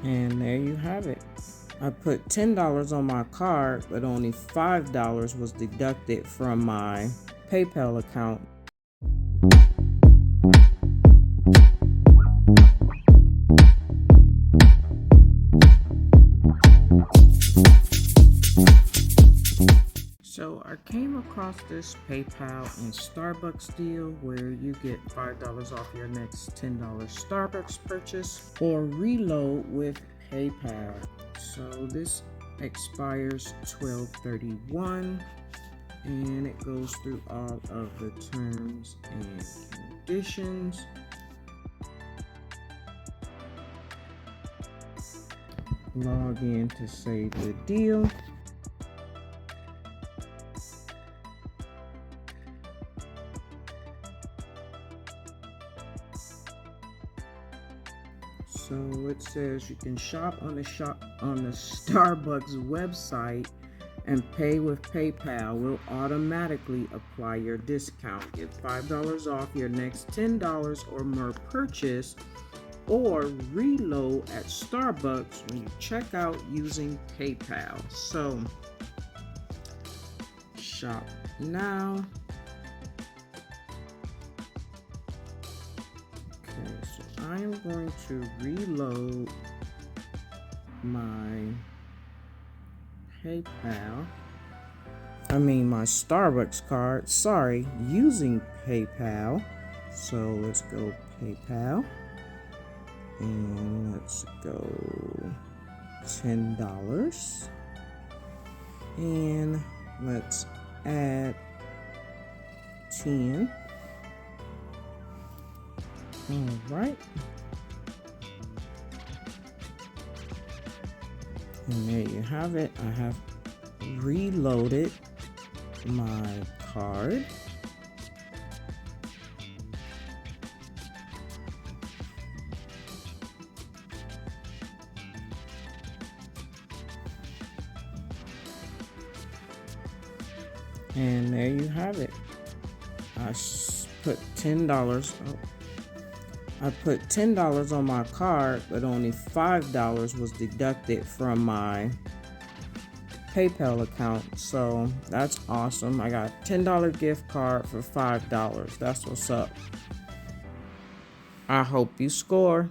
And there you have it. I put $10 on my card, but only $5 was deducted from my PayPal account. So I came across this PayPal and Starbucks deal where you get $5 off your next $10 Starbucks purchase or reload with PayPal. So this expires 12/31 and it goes through all of the terms and conditions. Log in to save the deal. So it says you can shop on the Starbucks website and pay with PayPal. Will automatically apply your discount. Get $5 off your next $10 or more purchase or reload at Starbucks when you check out using PayPal. So shop now. Okay, so I am going to reload my my Starbucks card, using PayPal. So let's go PayPal and let's go $10 and let's add 10. All right. And there you have it. I have reloaded my card. And there you have it. I put $10. I put $10 on my card, but only $5 was deducted from my PayPal account. So that's awesome. I got a $10 gift card for $5. That's what's up. I hope you score.